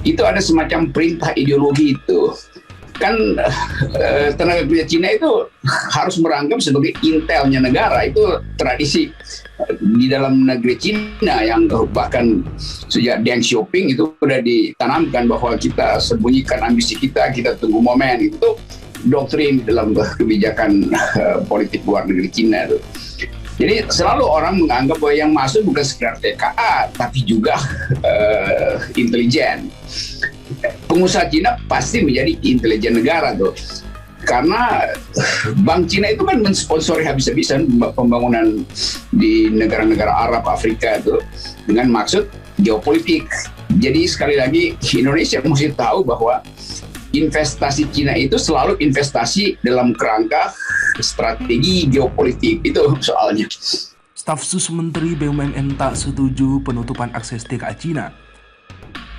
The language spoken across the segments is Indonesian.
itu ada semacam perintah ideologi itu. Kan tenaga kerja Cina itu harus merangkap sebagai intelnya negara. Itu tradisi di dalam negeri Cina yang bahkan sejak Deng Xiaoping itu sudah ditanamkan bahwa kita sembunyikan ambisi kita tunggu momen. Itu doktrin dalam kebijakan politik luar negeri Cina itu. Jadi selalu orang menganggap bahwa yang masuk bukan sekedar TKA, tapi juga intelijen. Pengusaha Cina pasti menjadi intelijen negara tuh. Karena Bank Cina itu kan mensponsori habis-habisan pembangunan di negara-negara Arab, Afrika itu dengan maksud geopolitik. Jadi sekali lagi Indonesia mesti tahu bahwa investasi Cina itu selalu investasi dalam kerangka strategi geopolitik. Itu soalnya. Staf Sus Menteri BUMN tak setuju penutupan akses TKA Cina.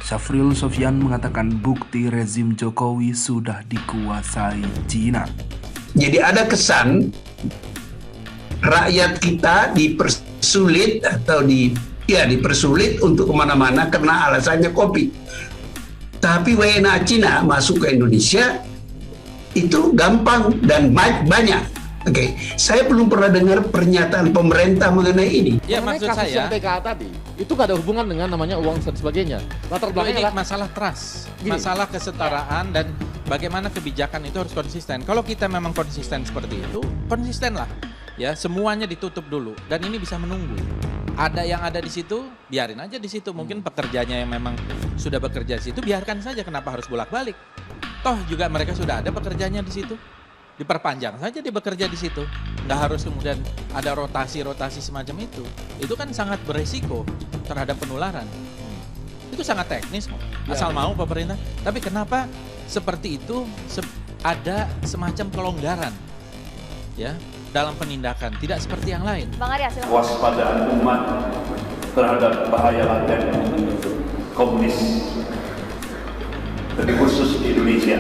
Syafril Sofyan mengatakan bukti rezim Jokowi sudah dikuasai Cina. Jadi ada kesan rakyat kita dipersulit atau dipersulit untuk kemana-mana karena alasannya COVID. Tapi WNA Cina masuk ke Indonesia itu gampang dan banyak. Oke, saya belum pernah dengar pernyataan pemerintah mengenai ini. Ya, maksud kasus saya yang TKA tadi itu nggak ada hubungan dengan namanya uang dan sebagainya. Latar belakangnya ini masalah trust, Gini. masalah kesetaraan dan bagaimana kebijakan itu harus konsisten. Kalau kita memang konsisten seperti itu, konsisten lah. Ya, semuanya ditutup dulu dan ini bisa menunggu. Ada yang ada di situ, biarin aja di situ. Mungkin pekerjanya yang memang sudah bekerja di situ, biarkan saja. Kenapa harus bolak-balik? Toh juga mereka sudah ada pekerjanya di situ. Diperpanjang saja dia bekerja di situ. Nggak harus kemudian ada rotasi-rotasi semacam itu. Itu kan sangat beresiko terhadap penularan. Itu sangat teknis kok. Asal mau pemerintah. Tapi kenapa seperti itu ada semacam kelonggaran ya dalam penindakan, tidak seperti yang lain. Bang Arya, silakan. Waspadaan umat terhadap bahaya laten komunis, lebih khusus di Indonesia.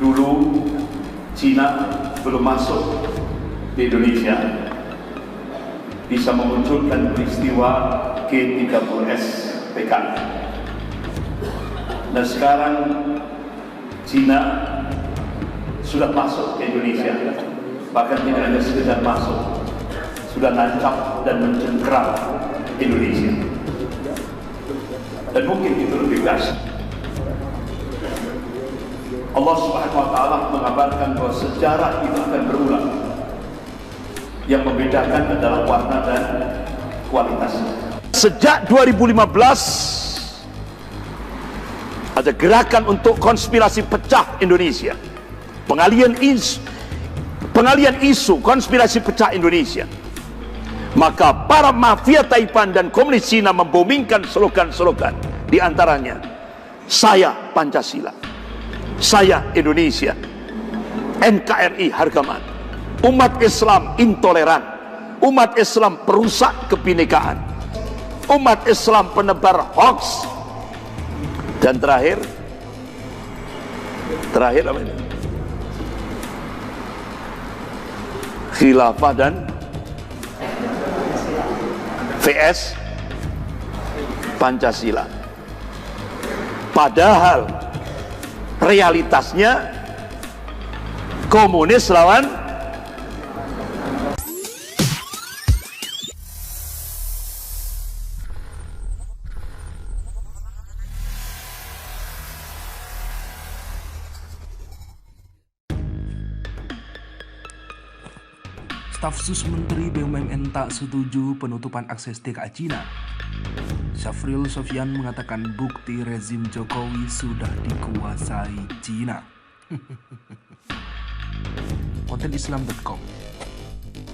Dulu Cina belum masuk di Indonesia, bisa memunculkan peristiwa G30S PKI. Dan sekarang Cina sudah masuk ke Indonesia, bahkan tidak hanya sekedar masuk, sudah nancap dan mencengkeram Indonesia. Dan mungkin itu lebih dahsyat. Allah Subhanahu wa taala mengabarkan bahwa sejarah itu akan berulang. Yang membedakan adalah warna dan kualitasnya. Sejak 2015 ada gerakan untuk konspirasi pecah Indonesia. Pengalian isu konspirasi pecah Indonesia. Maka para mafia Taipan dan komunis Cina membomingkan slogan-slogan, di antaranya saya Pancasila, saya Indonesia, NKRI harga mati, umat Islam intoleran, umat Islam perusak kebinekaan, umat Islam penebar hoax, dan terakhir apa ini? Khilafah dan VS Pancasila. Padahal realitasnya komunis lawan Staf Sus Menteri BUMN tak setuju penutupan akses TKA Cina. Syafril Sofyan mengatakan bukti rezim Jokowi sudah dikuasai Cina. Kontenislam.com.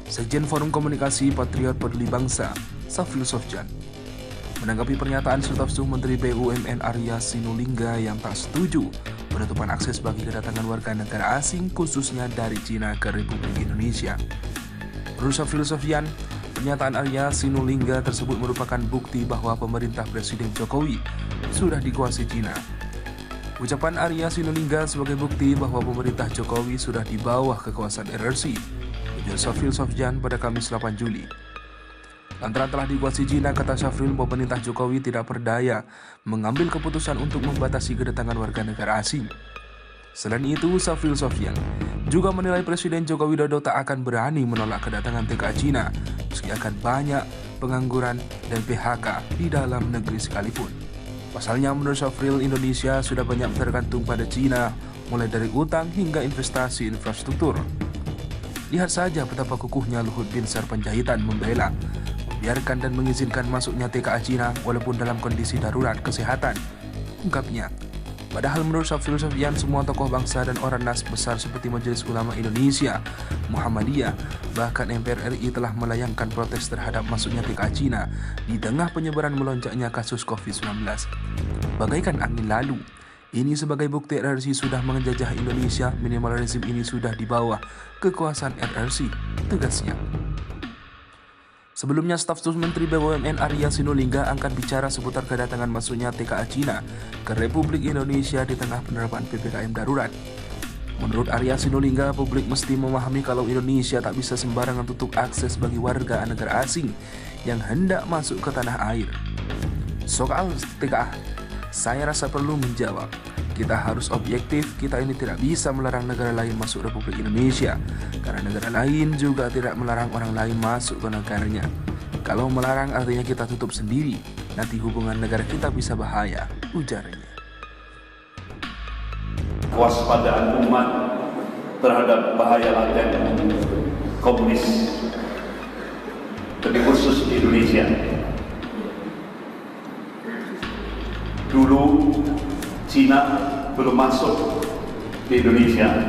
Sekjen Forum Komunikasi Patriot Peduli Bangsa, Syafril Sofyan, menanggapi pernyataan Staf Sus Menteri BUMN Arya Sinulinga yang tak setuju penutupan akses bagi kedatangan warga negara asing khususnya dari Cina ke Republik Indonesia. Menurut Syafril Sofyan, pernyataan Arya Sinulinga tersebut merupakan bukti bahwa pemerintah Presiden Jokowi sudah dikuasai Cina. Ucapan Arya Sinulinga sebagai bukti bahwa pemerintah Jokowi sudah di bawah kekuasaan RRC, ujar Syafril Sofyan pada Kamis 8 Juli. Lantaran telah dikuasai Cina, kata Syafril, pemerintah Jokowi tidak berdaya mengambil keputusan untuk membatasi kedatangan warga negara asing. Selain itu, Syafril Sofyan juga menilai Presiden Joko Widodo tak akan berani menolak kedatangan TKA Cina meski akan banyak pengangguran dan PHK di dalam negeri sekalipun. Pasalnya, menurut Syafril, Indonesia sudah banyak tergantung pada Cina, mulai dari utang hingga investasi infrastruktur. Lihat saja betapa kukuhnya Luhut Binsar Panjaitan membela, membiarkan dan mengizinkan masuknya TKA Cina walaupun dalam kondisi darurat kesehatan, ungkapnya. Padahal menurut Syafril Sofyan, semua tokoh bangsa dan ormas besar seperti Majelis Ulama Indonesia, Muhammadiyah, bahkan MPR RI telah melayangkan protes terhadap masuknya TKA Cina di tengah penyebaran melonjaknya kasus COVID-19. Bagaikan angin lalu, ini sebagai bukti RRC sudah menjajah Indonesia, minimal rezim ini sudah di bawah kekuasaan RRC, tegasnya. Sebelumnya, staf sus Menteri BUMN Arya Sinulinga angkat bicara seputar kedatangan masuknya TKA Cina ke Republik Indonesia di tengah penerapan PPKM darurat. Menurut Arya Sinulinga, publik mesti memahami kalau Indonesia tak bisa sembarangan tutup akses bagi warga negara asing yang hendak masuk ke tanah air. Soal TKA, saya rasa perlu menjawab. Kita harus objektif, kita ini tidak bisa melarang negara lain masuk Republik Indonesia, karena negara lain juga tidak melarang orang lain masuk ke negaranya. Kalau melarang artinya kita tutup sendiri, nanti hubungan negara kita bisa bahaya, ujarnya. Kewaspadaan umat terhadap bahaya laten komunis, lebih khusus di Indonesia. Dulu Cina belum masuk di Indonesia,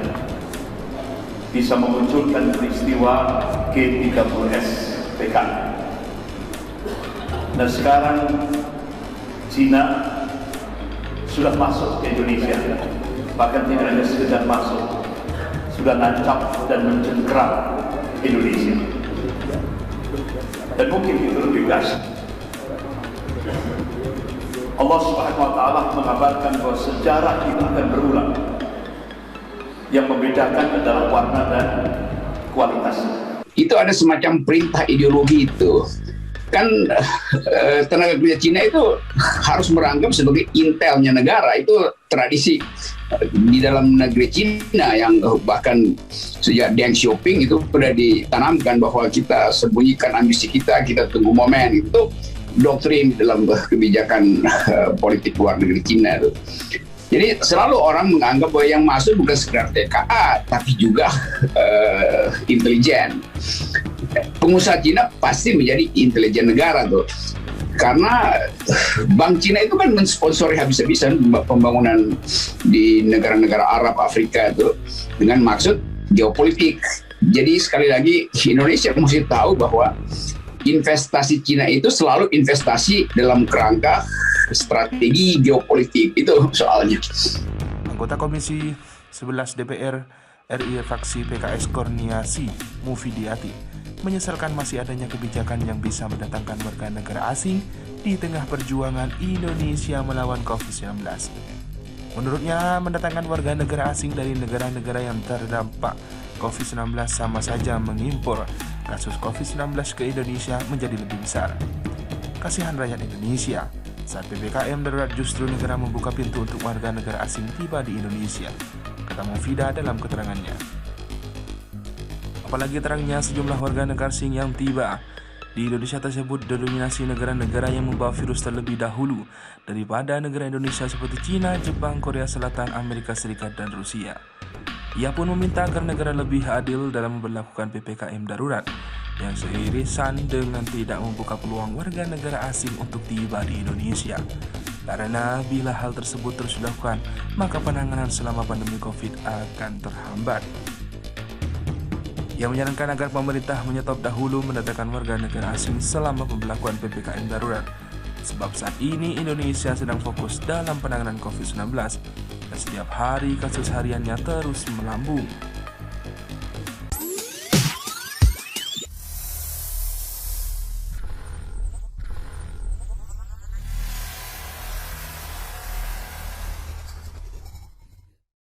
bisa memunculkan peristiwa G30S PKI. Dan sekarang Cina sudah masuk ke Indonesia, bahkan tidak hanya sekedar masuk, sudah nancap dan mencengkeram Indonesia. Dan mungkin itu lebih dahsyat. Allah Subhanahu wa Ta'ala mengabarkan bahwa sejarah itu akan berulang. Yang membedakan adalah warna dan kualitasnya. Itu ada semacam perintah ideologi itu. Kan tenaga kerja Cina itu harus merangkap sebagai intelnya negara. Itu tradisi di dalam negeri Cina yang bahkan sejak Deng Xiaoping itu sudah ditanamkan bahwa kita sembunyikan ambisi kita tunggu momen. Itu doktrin dalam kebijakan politik luar negeri Cina itu. Jadi selalu orang menganggap bahwa yang masuk bukan sekedar TKA, tapi juga intelijen. Pengusaha Cina pasti menjadi intelijen negara tuh. Karena Bank Cina itu kan mensponsori habis-habisan pembangunan di negara-negara Arab, Afrika itu dengan maksud geopolitik. Jadi sekali lagi Indonesia mesti tahu bahwa investasi Cina itu selalu investasi dalam kerangka strategi geopolitik, itu soalnya. Anggota Komisi 11 DPR RI fraksi PKS Kurniasi Mufidiati menyesalkan masih adanya kebijakan yang bisa mendatangkan warga negara asing di tengah perjuangan Indonesia melawan COVID-19. Menurutnya, mendatangkan warga negara asing dari negara-negara yang terdampak COVID-19 sama saja mengimpor kasus COVID-19 ke Indonesia menjadi lebih besar. Kasihan rakyat Indonesia, saat PPKM darurat justru negara membuka pintu untuk warga negara asing tiba di Indonesia, kata Mufida dalam keterangannya. Apalagi terangnya sejumlah warga negara asing yang tiba di Indonesia tersebut didominasi negara-negara yang membawa virus terlebih dahulu daripada negara Indonesia seperti Cina, Jepang, Korea Selatan, Amerika Serikat, dan Rusia. Ia pun meminta agar negara lebih adil dalam memperlakukan PPKM darurat yang seirisan dengan tidak membuka peluang warga negara asing untuk tiba di Indonesia. Karena bila hal tersebut terus dilakukan, maka penanganan selama pandemi COVID akan terhambat. Ia menyarankan agar pemerintah menyetop dahulu mendatangkan warga negara asing selama pemberlakuan PPKM darurat. Sebab saat ini Indonesia sedang fokus dalam penanganan COVID-19 dan setiap hari kasus hariannya terus melambung.